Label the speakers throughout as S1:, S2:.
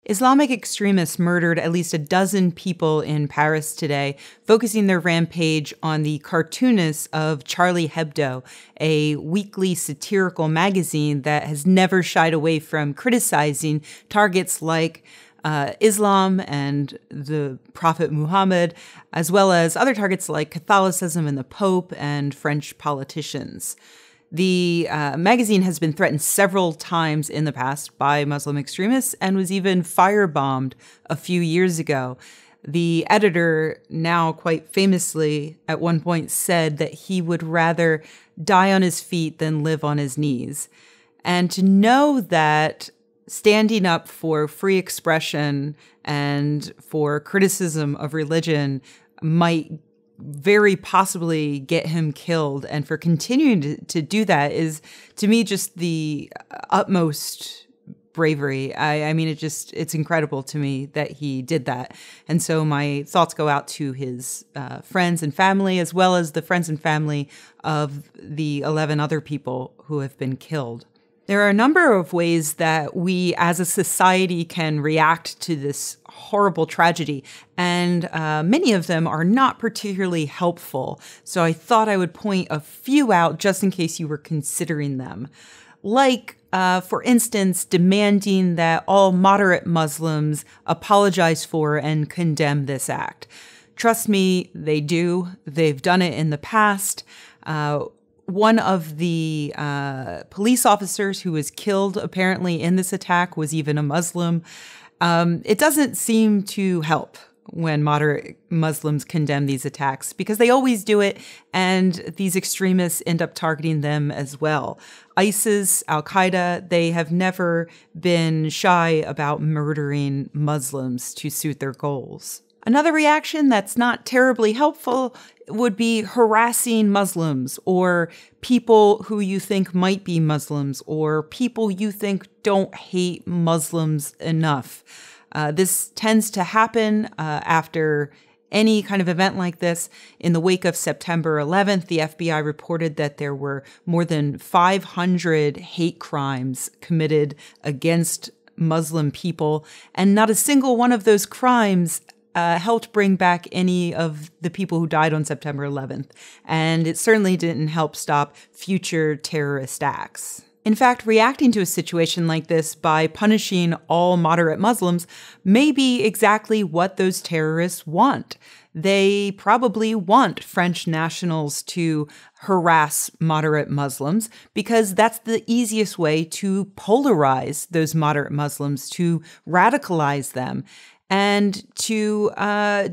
S1: Islamic extremists murdered at least a dozen people in Paris today, focusing their rampage on the cartoonists of Charlie Hebdo, a weekly satirical magazine that has never shied away from criticizing targets like Islam and the Prophet Muhammad, as well as other targets like Catholicism and the Pope and French politicians. The magazine has been threatened several times in the past by Muslim extremists and was even firebombed a few years ago. The editor, now quite famously, at one point said that he would rather die on his feet than live on his knees. And to know that standing up for free expression and for criticism of religion might very possibly get him killed, and for continuing to do that is, to me, just the utmost bravery. I mean, it's incredible to me that he did that. And so my thoughts go out to his friends and family, as well as the friends and family of the 11 other people who have been killed. There are a number of ways that we as a society can react to this horrible tragedy, and many of them are not particularly helpful. So I thought I would point a few out just in case you were considering them. Like, for instance, demanding that all moderate Muslims apologize for and condemn this act. Trust me, they do. They've done it in the past. One of the police officers who was killed apparently in this attack was even a Muslim. It doesn't seem to help when moderate Muslims condemn these attacks because they always do it, and these extremists end up targeting them as well. ISIS, Al-Qaeda, they have never been shy about murdering Muslims to suit their goals. Another reaction that's not terribly helpful would be harassing Muslims or people who you think might be Muslims or people you think don't hate Muslims enough. This tends to happen after any kind of event like this. In the wake of September 11th, the FBI reported that there were more than 500 hate crimes committed against Muslim people, and not a single one of those crimes helped bring back any of the people who died on September 11th, and it certainly didn't help stop future terrorist acts. In fact, reacting to a situation like this by punishing all moderate Muslims may be exactly what those terrorists want. They probably want French nationals to harass moderate Muslims because that's the easiest way to polarize those moderate Muslims, to radicalize them, and to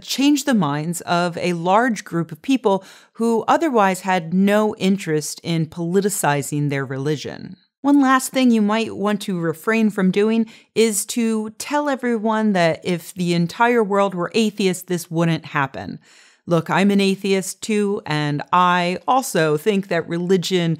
S1: change the minds of a large group of people who otherwise had no interest in politicizing their religion. One last thing you might want to refrain from doing is to tell everyone that if the entire world were atheist, this wouldn't happen. Look, I'm an atheist too, and I also think that religion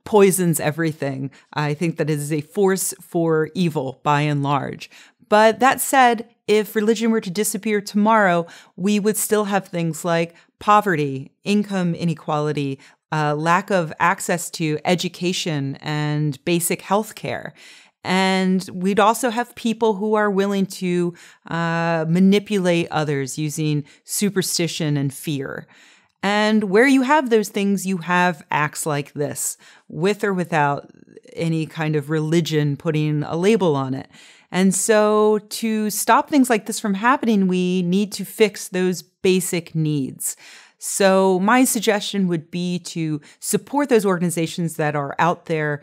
S1: poisons everything. I think that it is a force for evil by and large. But that said, if religion were to disappear tomorrow, we would still have things like poverty, income inequality, lack of access to education and basic health care. And we'd also have people who are willing to manipulate others using superstition and fear. And where you have those things, you have acts like this, with or without any kind of religion putting a label on it. And so to stop things like this from happening, we need to fix those basic needs. So my suggestion would be to support those organizations that are out there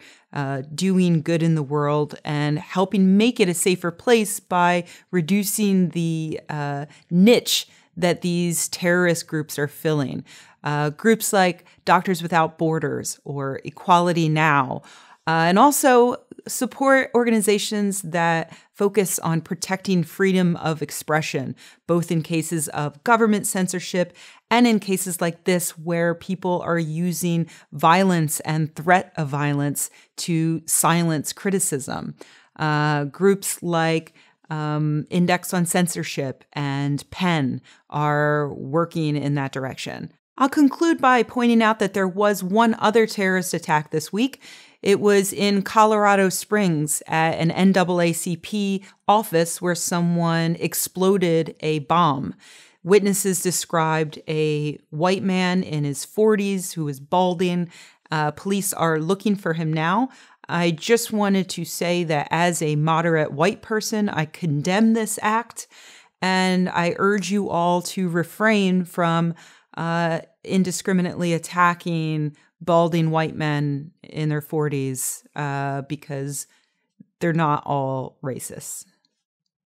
S1: doing good in the world and helping make it a safer place by reducing the niche that these terrorist groups are filling. Groups like Doctors Without Borders or Equality Now, and also support organizations that focus on protecting freedom of expression, both in cases of government censorship and in cases like this where people are using violence and threat of violence to silence criticism. Groups like Index on Censorship and PEN are working in that direction. I'll conclude by pointing out that there was one other terrorist attack this week. It was in Colorado Springs at an NAACP office where someone exploded a bomb. Witnesses described a white man in his 40s who was balding. Police are looking for him now. I just wanted to say that as a moderate white person, I condemn this act, and I urge you all to refrain from indiscriminately attacking balding white men in their 40s because they're not all racist.